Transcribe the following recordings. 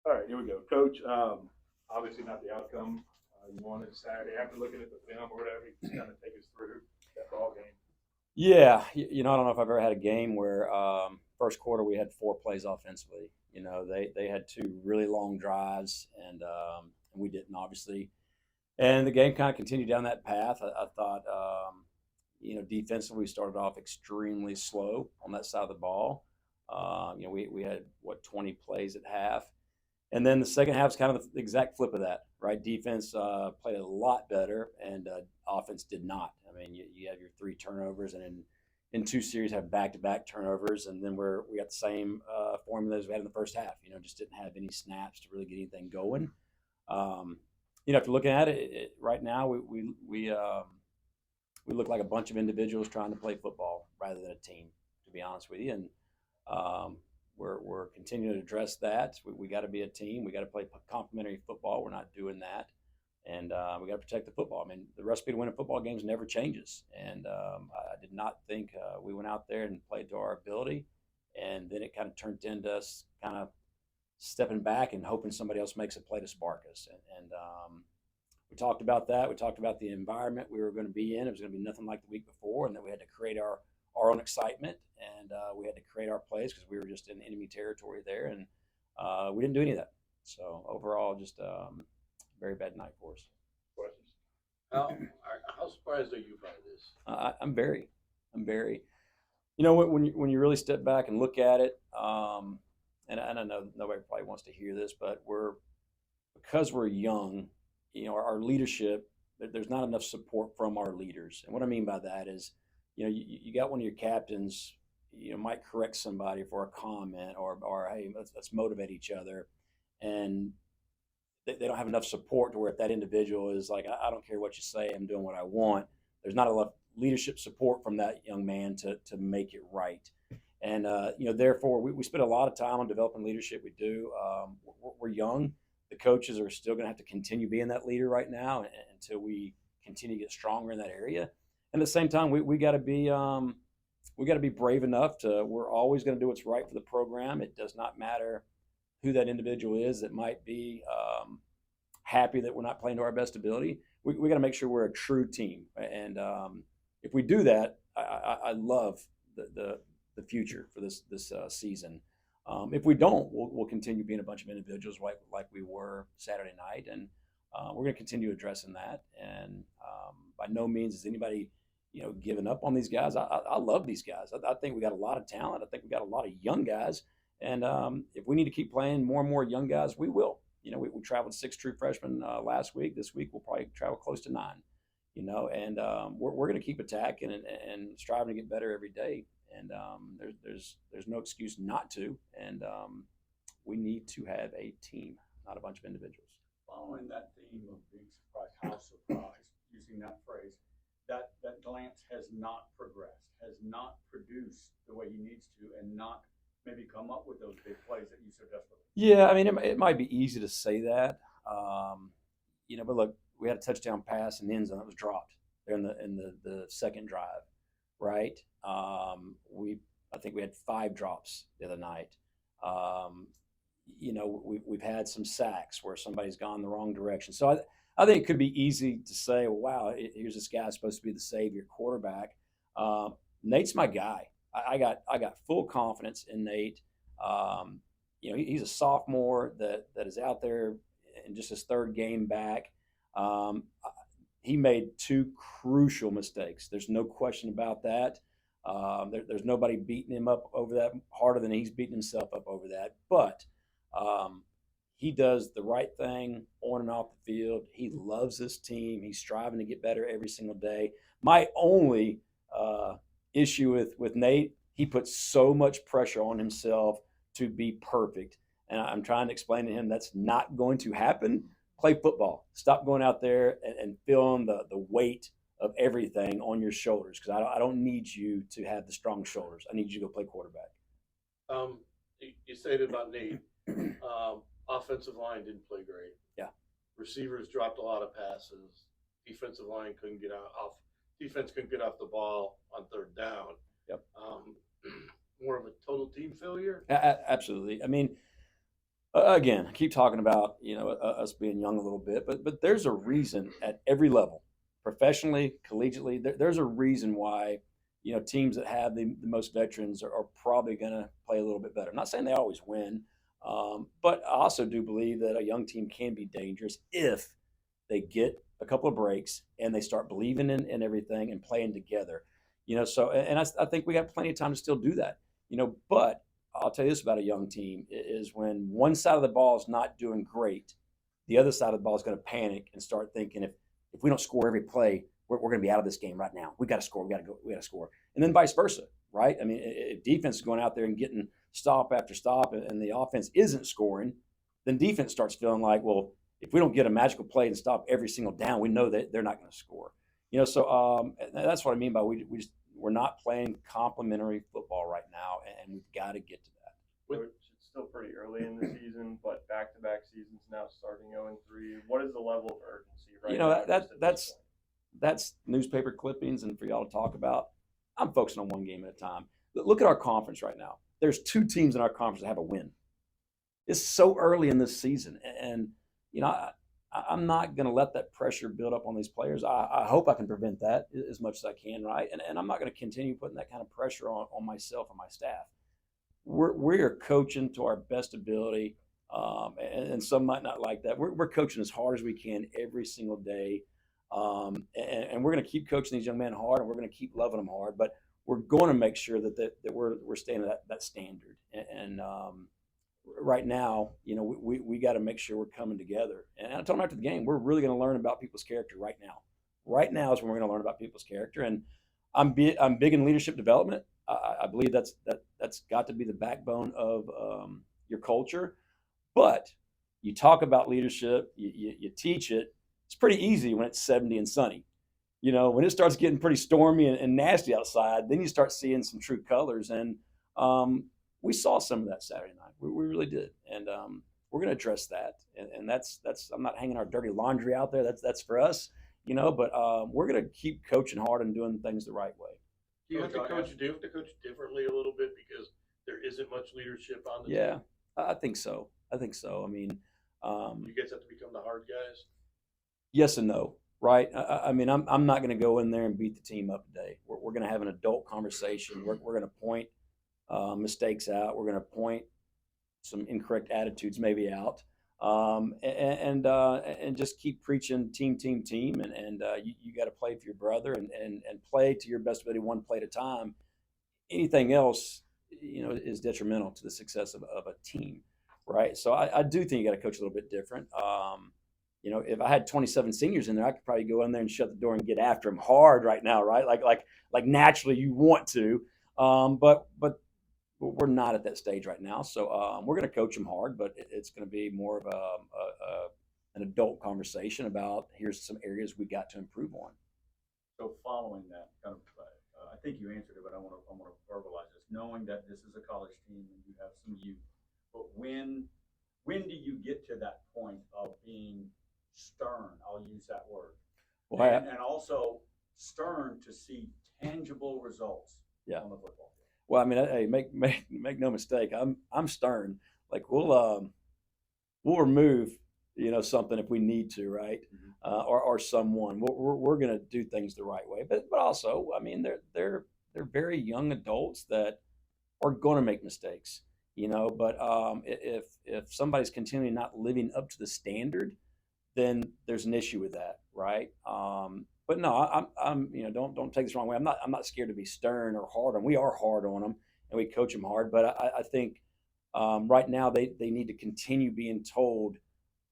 All right, here we go, Coach. Obviously, not the outcome you wanted Saturday. After looking at the film or whatever, you just kind of take us through that ball game. Yeah, I don't know if I've ever had a game where first quarter we had 4 plays offensively. They had 2 really long drives, and we didn't obviously. And the game kind of continued down that path. I thought, defensively we started off extremely slow on that side of the ball. We had 20 plays at half, and then the second half is kind of the exact flip of that, right? Defense played a lot better, and offense did not. I mean, you have your 3 turnovers, and in 2 series have back-to-back turnovers, and then we got the same formula as we had in the first half. Just didn't have any snaps to really get anything going. Um, if you're looking at it right now, we look like a bunch of individuals trying to play football rather than a team, to be honest with you. And um, we're continuing to address that. We got to be a team. We got to play complementary football. We're not doing that, and we got to protect the football. I mean, the recipe to win a football games never changes. And I did not think we went out there and played to our ability, and then it kind of turned into us kind of stepping back and hoping somebody else makes a play to spark us. And we talked about that. We talked about the environment we were going to be in. It was going to be nothing like the week before, and that we had to create our own excitement, and we had to create our plays because we were just in enemy territory there, and we didn't do any of that. So overall, just very bad night for us. Questions? How surprised are you by this? I'm very. When you really step back and look at it, and I know nobody probably wants to hear this, but because we're young, our leadership, there's not enough support from our leaders. And what I mean by that is, you got one of your captains, might correct somebody for a comment, or hey, let's motivate each other. And they don't have enough support to where if that individual is like, I don't care what you say, I'm doing what I want. There's not enough leadership support from that young man to make it right. And therefore, we spend a lot of time on developing leadership. We do. We're young. The coaches are still going to have to continue being that leader right now until we continue to get stronger in that area. And at the same time, we got to be brave enough to. We're always going to do what's right for the program. It does not matter who that individual is that might be happy that we're not playing to our best ability. We got to make sure we're a true team. And if we do that, I love the future for this season. If we don't, we'll continue being a bunch of individuals like we were Saturday night, and we're going to continue addressing that. And by no means is anybody, giving up on these guys. I love these guys. I think we got a lot of talent. I think we got a lot of young guys, and if we need to keep playing more and more young guys, we will. We traveled 6 true freshmen last week. This week we'll probably travel close to 9. And we're going to keep attacking and striving to get better every day. And there's no excuse not to. And we need to have a team, not a bunch of individuals. Following that theme of being surprised, how surprised, using that phrase, that Lance has not progressed, has not produced the way he needs to, and not maybe come up with those big plays that you so desperately. Yeah, I mean, it might be easy to say that, but look, we had a touchdown pass in the end zone that was dropped there in the second drive, right? I think we had 5 drops the other night. Um, we've had some sacks where somebody's gone the wrong direction. So I think it could be easy to say, well, wow, here's this guy supposed to be the savior quarterback. Nate's my guy. I got full confidence in Nate. He's a sophomore that is out there in just his 3rd game back. Um, he made 2 crucial mistakes. There's no question about that. There's nobody beating him up over that harder than he's beating himself up over that. But um, he does the right thing on and off the field. He loves this team. He's striving to get better every single day. My only issue with Nate, he puts so much pressure on himself to be perfect. And I'm trying to explain to him that's not going to happen. Play football. Stop going out there and feeling the weight of everything on your shoulders, because I don't need you to have the strong shoulders. I need you to go play quarterback. You stated about Nate. Offensive line didn't play great. Yeah. Receivers dropped a lot of passes. Defensive line couldn't get off. Defense couldn't get off the ball on 3rd down. Yep. More of a total team failure. Absolutely. I mean, Again, I keep talking about us being young a little bit, but there's a reason at every level, professionally, collegiately. There's a reason why teams that have the most veterans are probably going to play a little bit better. I'm not saying they always win, but I also do believe that a young team can be dangerous if they get a couple of breaks and they start believing in everything and playing together. So and I think we got plenty of time to still do that. But I'll tell you this about a young team is when one side of the ball is not doing great, the other side of the ball is going to panic and start thinking if we don't score every play, we're going to be out of this game right now. We got to score. We got to score. And then vice versa, right? I mean, if defense is going out there and getting stop after stop and the offense isn't scoring, then defense starts feeling like, well, if we don't get a magical play and stop every single down, we know that they're not going to score. So that's what I mean by we're not playing complementary football right now, and we've got to get to that. Which it's still pretty early in the season, but back-to-back seasons now starting 0-3. What is the level of urgency right now? That's newspaper clippings, and for y'all to talk about. I'm focusing on one game at a time. Look at our conference right now. There's 2 teams in our conference that have a win. It's so early in this season, and I'm not going to let that pressure build up on these players. I hope I can prevent that as much as I can, right? And I'm not going to continue putting that kind of pressure on myself and my staff. We are coaching to our best ability, and some might not like that. We're coaching as hard as we can every single day, and we're going to keep coaching these young men hard, and we're going to keep loving them hard. But we're going to make sure that we're staying at that standard. And right now, we got to make sure we're coming together. And I told them after the game, we're really going to learn about people's character right now. Right now is when we're going to learn about people's character. And I'm big in leadership development. I believe that's got to be the backbone of your culture. But you talk about leadership, you teach it. It's pretty easy when it's 70 and sunny. When it starts getting pretty stormy and nasty outside, then you start seeing some true colors. And we saw some of that Saturday night. We really did. And we're going to address that. And that's I'm not hanging our dirty laundry out there. That's for us, but we're going to keep coaching hard and doing things the right way. Do you have to coach differently a little bit because there isn't much leadership on the team? Yeah, I think so. I mean, you guys have to become the hard guys. Yes and no, right? I mean, I'm not going to go in there and beat the team up today. We're going to have an adult conversation. We're going to point mistakes out. We're going to point some incorrect attitudes maybe out, and just keep preaching team, and you got to play for your brother and play to your best ability, one play at a time. Anything else, is detrimental to the success of a team, right? So I do think you got to coach a little bit different. If I had 27 seniors in there, I could probably go in there and shut the door and get after them hard right now, right? Like naturally you want to, but we're not at that stage right now. So we're going to coach them hard, but it's going to be more of an adult conversation about here's some areas we got to improve on. So following that, kind of, I think you answered it, but I want to verbalize this. Knowing that this is a college team and you have some youth, but when do you get to that point of being stern? I'll use that word. Well, and also stern to see tangible results on the football field. Well, I mean, hey, make no mistake. I'm stern. Like we'll remove something if we need to, right? Mm-hmm. Or someone. We're going to do things the right way. But also, I mean, they're very young adults that are going to make mistakes. But if somebody's continually not living up to the standard, then there's an issue with that, right? But no, I'm don't take this the wrong way. I'm not scared to be stern or hard on. We are hard on them and we coach them hard. But I think right now they need to continue being told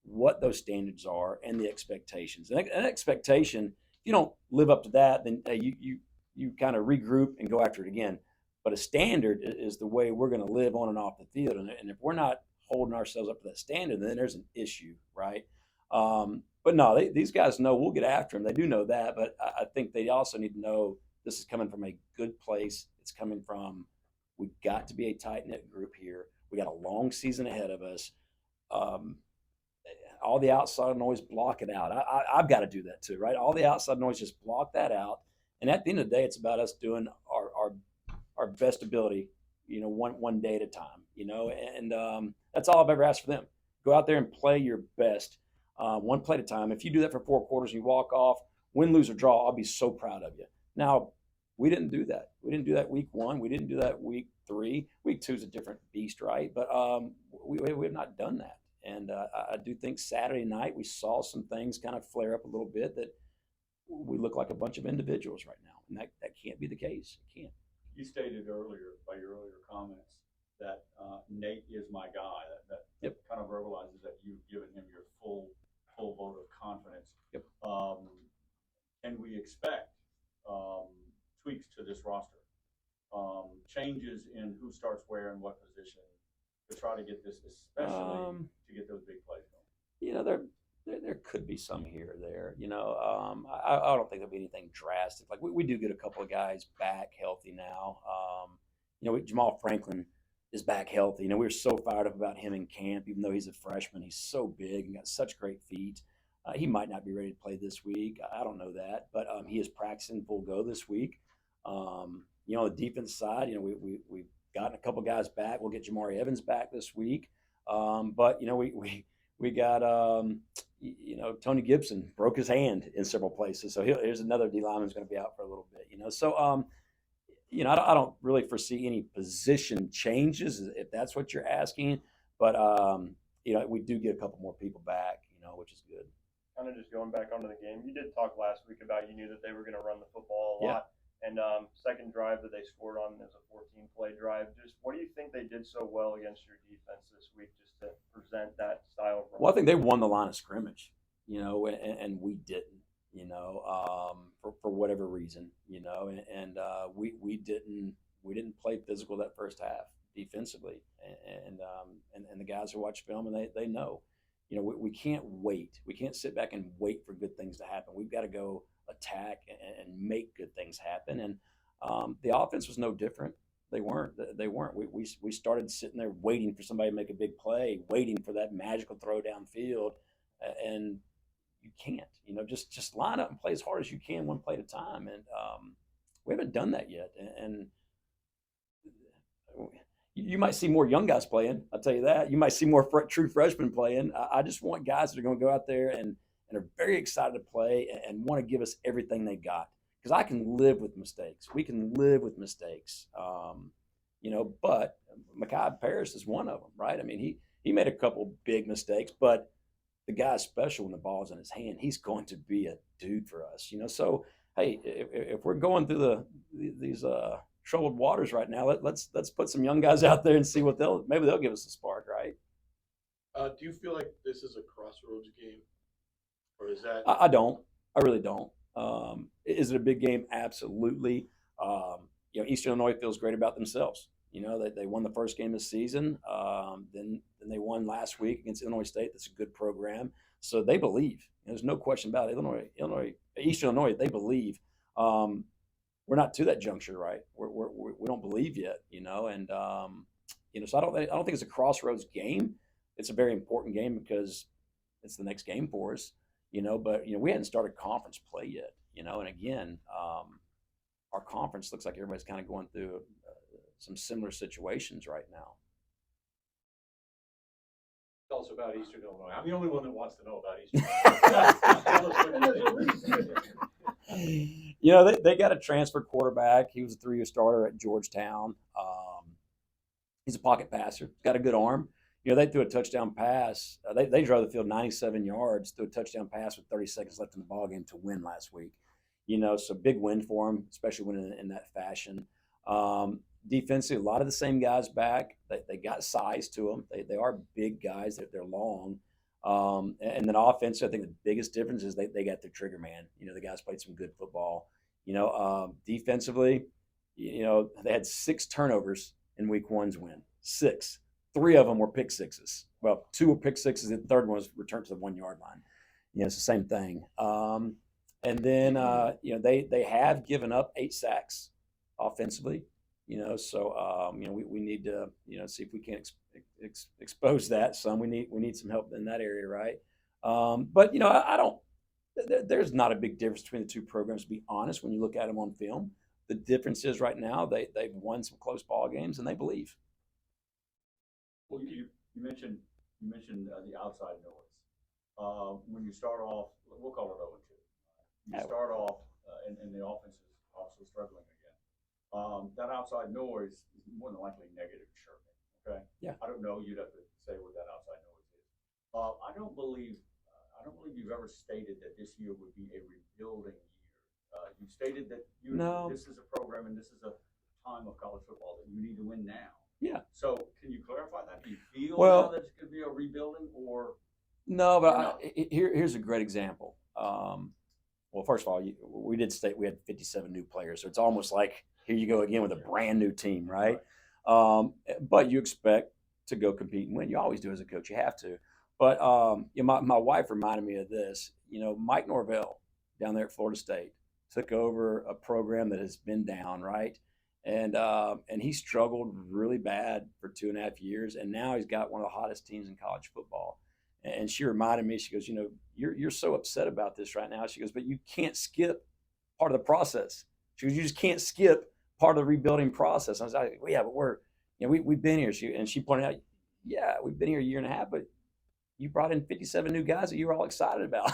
what those standards are and the expectations. And an expectation, if you don't live up to that, then you kind of regroup and go after it again. But a standard is the way we're going to live on and off the field. And if we're not holding ourselves up to that standard, then there's an issue, right? But no, these guys know we'll get after them. They do know that, but I think they also need to know this is coming from a good place. It's coming from, we've got to be a tight-knit group here. We got a long season ahead of us. All the outside noise, block it out. I've got to do that too, right? All the outside noise, just block that out. And at the end of the day, it's about us doing our best ability, one day at a time. and that's all I've ever asked for them. Go out there and play your best, one play at a time. If you do that for 4 quarters and you walk off, win, lose, or draw, I'll be so proud of you. Now, we didn't do that. We didn't do that week 1. We didn't do that week 3. Week 2 is a different beast, right? But we have not done that. And I do think Saturday night we saw some things kind of flare up a little bit that we look like a bunch of individuals right now. And that can't be the case. It can't. You stated earlier, by your earlier comments, that Nate is my guy. That Yep. kind of verbalizes that you've given him your full vote of confidence. Yep. Can we expect tweaks to this roster? Changes in who starts where and what position to try to get this, especially to get those big plays going? There could be some here or there. I don't think there'll be anything drastic. Like we do get a couple of guys back healthy now. Jamal Franklin is back healthy. We were so fired up about him in camp, even though he's a freshman. He's so big and got such great feet. He might not be ready to play this week. I don't know that, but he is practicing full go this week. On the defense side, we've gotten a couple guys back. We'll get Jamari Evans back this week. But we got Tony Gibson broke his hand in several places, so here's another D lineman who's going to be out for a little bit. So I don't really foresee any position changes if that's what you're asking. But we do get a couple more people back, which is good. Kind of just going back onto the game, you did talk last week about you knew that they were going to run the football a lot. And second drive that they scored on is a 14-play drive. Just what do you think they did so well against your defense this week just to present that style of run? Well, I think they won the line of scrimmage, and we didn't, for whatever reason, and we didn't play physical that first half defensively, and the guys who watch film and they know, we can't wait. We can't sit back and wait for good things to happen. We've got to go attack and make good things happen. And the offense was no different. They weren't. We started sitting there waiting for somebody to make a big play, waiting for that magical throw downfield, and you can't. Just line up and play as hard as you can, one play at a time. And we haven't done that yet. And you might see more young guys playing. I'll tell you that. You might see more true freshmen playing. I just want guys that are going to go out there and are very excited to play and want to give us everything they got. Because I can live with mistakes. We can live with mistakes. But Mekhi Paris is one of them, right? I mean, he made a couple big mistakes, but the guy's special when the ball's in his hand. He's going to be a dude for us, So, hey, if we're going through these troubled waters right now, let's put some young guys out there and see what maybe they'll give us a spark, right? Do you feel like this is a crossroads game? Or is that? I don't. I really don't. Is it a big game? Absolutely. Eastern Illinois feels great about themselves. They won the first game of the season. Then they won last week against Illinois State. That's a good program. So they believe. There's no question about it. Eastern Illinois, they believe. We're not to that juncture, right? We don't believe yet, And so I don't think it's a crossroads game. It's a very important game because it's the next game for us. But we hadn't started conference play yet, and again, our conference looks like everybody's kind of going through some similar situations right now. Tell us about Eastern Illinois. I'm the only one that wants to know about Eastern Illinois. They got a transfer quarterback. He was a 3-year starter at Georgetown. He's a pocket passer. Got a good arm. They threw a touchdown pass. They drove the field 97 yards, threw a touchdown pass with 30 seconds left in the ballgame to win last week. So big win for them, especially winning in that fashion. Defensively, a lot of the same guys back. They got size to them. They are big guys. They're long. And then offensive, I think the biggest difference is they got their trigger man. The guys played some good football. Defensively, they had 6 turnovers in week 1's win. 6. 3 of them were pick sixes. Well, 2 were pick sixes. And the third one was returned to the 1-yard line. It's the same thing. And then, they have given up 8 sacks offensively. So we need to see if we can expose that some. We need some help in that area, right? But I don't. There's not a big difference between the two programs. To be honest, when you look at them on film, the difference is right now they've won some close ball games and they believe. Well, you mentioned the outside noise. When you start off, we'll call it 0-2. You Yeah. start off, and the offense is also struggling again. That outside noise is more than likely negative chirping. Okay. Yeah. I don't know. You'd have to say what that outside noise is. I don't believe you've ever stated that this year would be a rebuilding year. You stated that No. this is a program and this is a time of college football that you need to win now. Yeah. So can you clarify that? Do you feel Well, now that it's going to be a rebuilding, or No, but No. here's a great example. Well, first of all, we did state we had 57 new players, so it's almost like here you go again with a brand new team, right? But you expect to go compete and win. You always do as a coach. You have to. But my wife reminded me of this. Mike Norvell down there at Florida State took over a program that has been down, right? And he struggled really bad for 2.5 years, and now he's got one of the hottest teams in college football. And she reminded me, she goes, you're so upset about this right now. She goes, but you can't skip part of the process. She goes, you just can't skip part of the rebuilding process. I was like, well, yeah, but we've been here. She pointed out, yeah, we've been here a year and a half, but you brought in 57 new guys that you were all excited about,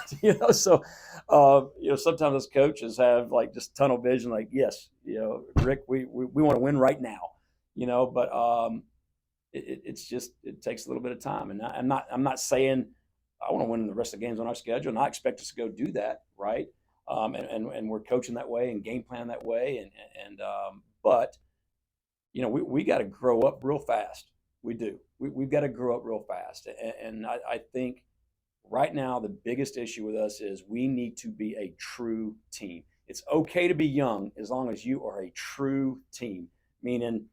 So, sometimes as coaches have like just tunnel vision, like, yes, Rick, we want to win right now, but it takes a little bit of time, and I'm not saying I want to win the rest of the games on our schedule, and I expect us to go do that, right? And we're coaching that way and game planning that way, but we got to grow up real fast. We do. We've got to grow up real fast, and I think right now the biggest issue with us is we need to be a true team. It's okay to be young as long as you are a true team, meaning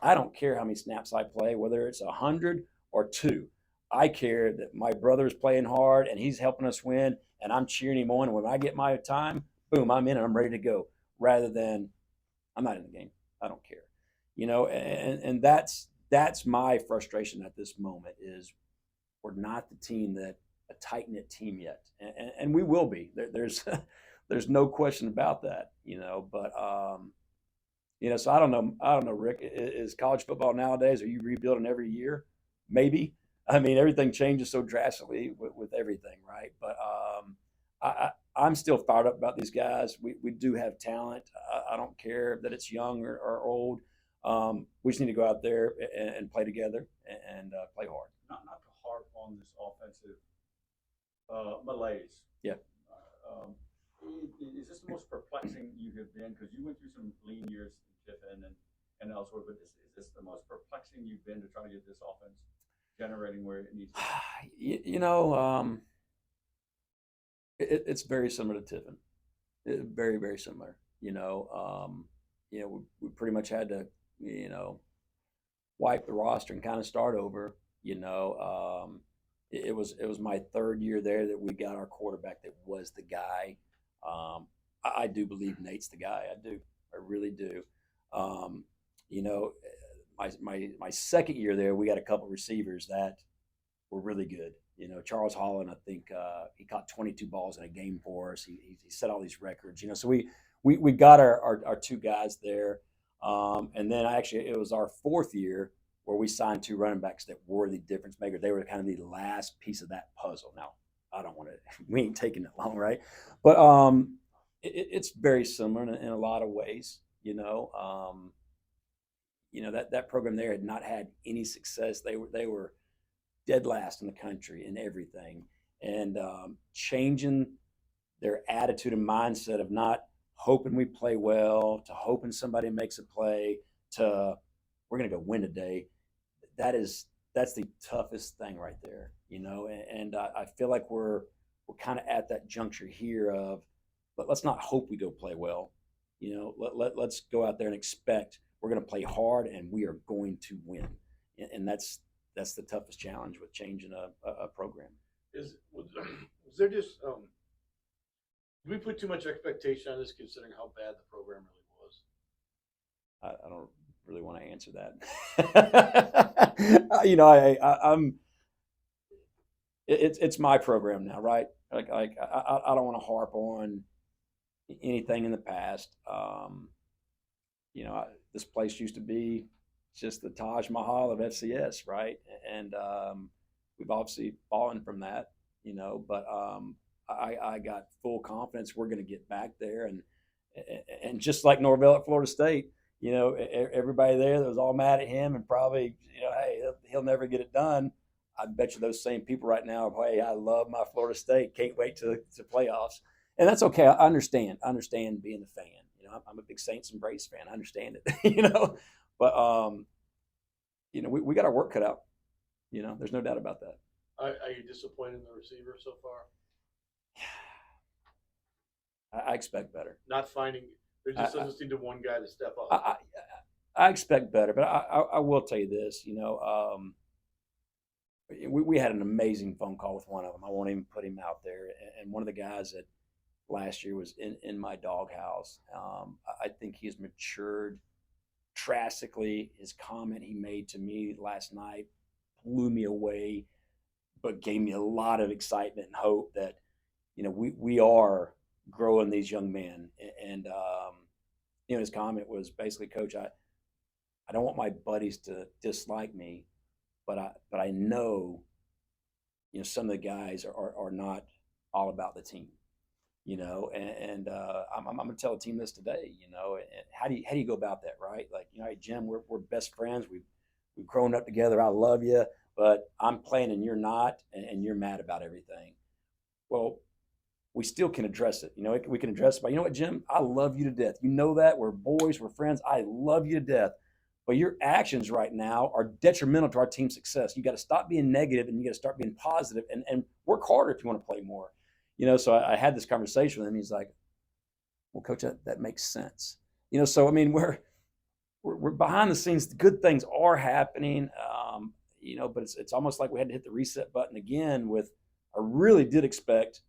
I don't care how many snaps I play, whether it's 100 or 2. I care that my brother is playing hard and he's helping us win, and I'm cheering him on. And when I get my time, boom, I'm in and I'm ready to go. Rather than I'm not in the game. I don't care. And that's my frustration at this moment is we're not the team that a tight knit team yet, and we will be. There's there's no question about that. But so I don't know, Rick. Is college football nowadays? Are you rebuilding every year? Maybe. I mean, everything changes so drastically with everything, right? But I'm still fired up about these guys. We do have talent. I don't care that it's young or old. We just need to go out there and play together and play hard. not to harp on this offensive malaise? Yeah. Is this the most perplexing you have been? Because you went through some lean years in Tiffin and elsewhere, but is this the most perplexing you've been to try to get this offense generating where it needs to be? It's very similar to Tiffin. Very, very similar. We pretty much had to, wipe the roster and kind of start over. It was my third year there that we got our quarterback that was the guy. I do believe Nate's the guy. I do. I really do. My second year there, we got a couple receivers that were really good. Charles Holland, I think he caught 22 balls in a game for us. He set all these records. So we got our 2 guys there, and then it was our 4th year where we signed 2 running backs that were the difference maker. They were kind of the last piece of that puzzle. Now I don't want to. We ain't taking that long, right? But it's very similar in a lot of ways. That program there had not had any success. They were dead last in the country in everything, and changing their attitude and mindset of not hoping we play well to hoping somebody makes a play to we're going to go win today. That's the toughest thing right there, and I feel like we're kind of at that juncture here of, but let's not hope we go play well. Let's go out there and expect we're going to play hard and we are going to win, and that's the toughest challenge with changing a program. Was there just did we put too much expectation on this considering how bad the program really was? I don't really want to answer that. I'm. It's my program now, right? Like I don't want to harp on anything in the past. This place used to be just the Taj Mahal of FCS, right? And we've obviously fallen from that, but I got full confidence we're going to get back there. And just like Norvell at Florida State, everybody there that was all mad at him and probably, hey, he'll never get it done. I bet you those same people right now are, hey, I love my Florida State. Can't wait to playoffs. And that's okay. I understand. Being a fan. I'm a big Saints and Braves fan. I understand it. But we got our work cut out. There's no doubt about that. Are you disappointed in the receiver so far? I expect better. Not finding there just doesn't seem to one guy to step up. I expect better, but I will tell you this. We had an amazing phone call with one of them. I won't even put him out there. And one of the guys that last year was in my doghouse. I think he has matured drastically. His comment he made to me last night blew me away, but gave me a lot of excitement and hope that, we are growing these young men. And, his comment was basically, Coach, I don't want my buddies to dislike me, but I know, some of the guys are not all about the team, and I'm going to tell the team this today, and how do you go about that, right? Like, hey, Jim, we're best friends. We've grown up together. I love you, but I'm playing and you're not, and you're mad about everything. Well, we still can address it. We can address it by, what, Jim, I love you to death. You know that. We're boys. We're friends. I love you to death. But your actions right now are detrimental to our team's success. You got to stop being negative and you got to start being positive and work harder if you want to play more. So I had this conversation with him. He's like, well, Coach, that makes sense. So, I mean, we're behind the scenes. Good things are happening, but it's almost like we had to hit the reset button again I really did expect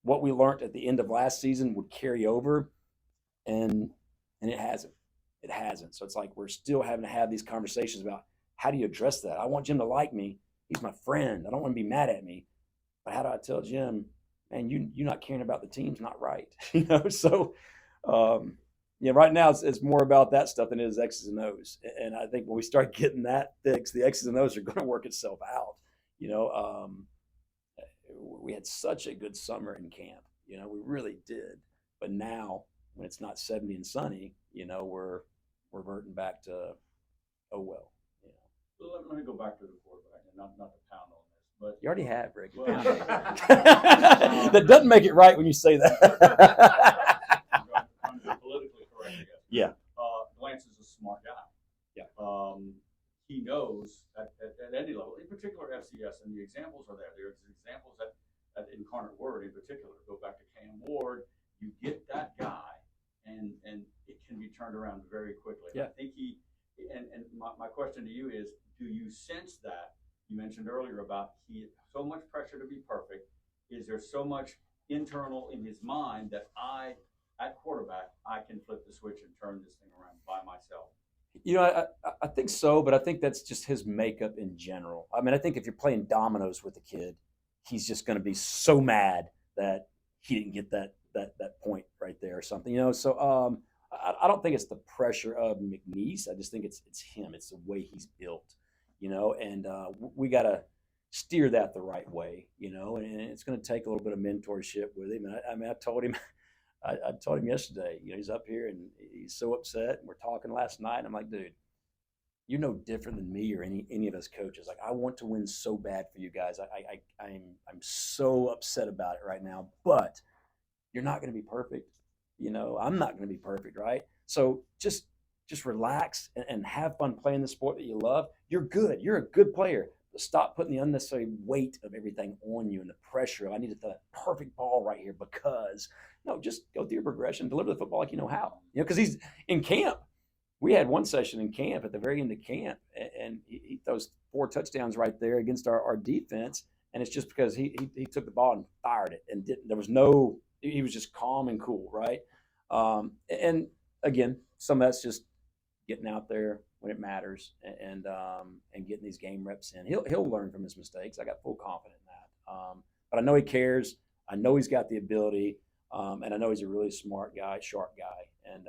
what we learned at the end of last season would carry over, and it hasn't. It hasn't. So it's like we're still having to have these conversations about how do you address that? I want Jim to like me. He's my friend. I don't want to be mad at me. But how do I tell Jim, man, you're not caring about the team's not right? So right now it's more about that stuff than it is X's and O's. And I think when we start getting that fixed, the X's and O's are going to work itself out. We had such a good summer in camp. We really did. But now when it's not 70 and sunny, we're reverting back to, oh, well. So let me go back to the quarterback, and not to pound on this, but You already have, Rick. Well, That doesn't make it right when you say that. I'm politically correct, I guess. Yeah. Lance is a smart guy. Yeah. He knows at any level, in particular FCS, and the examples are there. There's examples at Incarnate Word in particular. Go back to Cam Ward. You get that guy, and it can be turned around very quickly. Yeah. I think and my question to you is, do you sense that? You mentioned earlier about he so much pressure to be perfect. Is there so much internal in his mind that at quarterback, I can flip the switch and turn this thing around by myself? I think so, but I think that's just his makeup in general. I mean, I think if you're playing dominoes with a kid, he's just going to be so mad that he didn't get that point right there or something, So I don't think it's the pressure of McNeese. I just think it's him. It's the way he's built, and we got to steer that the right way, and it's going to take a little bit of mentorship with him. And I told him, I told him yesterday, he's up here and he's so upset. And we're talking last night. And I'm like, dude, you're no different than me or any of us coaches. Like, I want to win so bad for you guys. I'm so upset about it right now, but you're not going to be perfect. I'm not going to be perfect, right? So just relax and have fun playing the sport that you love. You're good. You're a good player. But stop putting the unnecessary weight of everything on you and the pressure of I need to throw that perfect ball right here because just go through your progression, deliver the football like you know how. Because he's in camp. We had one session in camp at the very end of camp, and he throws 4 touchdowns right there against our defense, and it's just because he took the ball and fired it and didn't. There was no. He was just calm and cool, right? And again, some of that's just getting out there when it matters and getting these game reps in. He'll learn from his mistakes. I got full confidence in that. But I know he cares. I know he's got the ability, and I know he's a really smart guy, sharp guy, and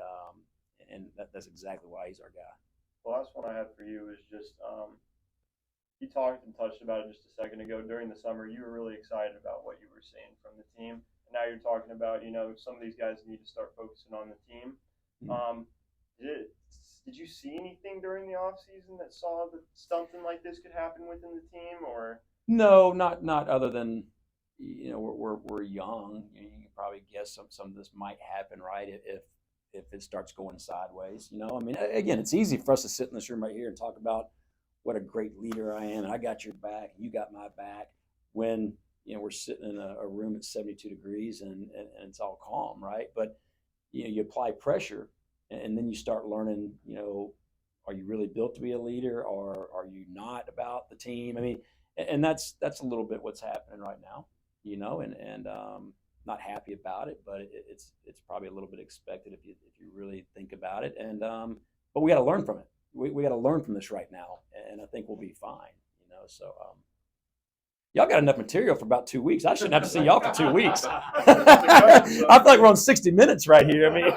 that's exactly why he's our guy. The last one I had for you is just you talked and touched about it just a second ago. During the summer, you were really excited about what you were seeing from the team. And now you're talking about, some of these guys need to start focusing on the team. Did you see anything during the off season that saw that something like this could happen within the team, or? No, not other than we're young. You can probably guess some of this might happen, right? If it starts going sideways, I mean, again, it's easy for us to sit in this room right here and talk about what a great leader I am, and I got your back, and you got my back. When we're sitting in a room at 72 degrees and it's all calm, right? But you apply pressure, and then you start learning. Are you really built to be a leader, or are you not about the team? I mean, and that's a little bit what's happening right now, and not happy about it, but it's probably a little bit expected if you really think about it. And but we got to learn from it. We got to learn from this right now, and I think we'll be fine. So y'all got enough material for about 2 weeks. I shouldn't have to see y'all for 2 weeks. I feel like we're on 60 Minutes right here. I mean.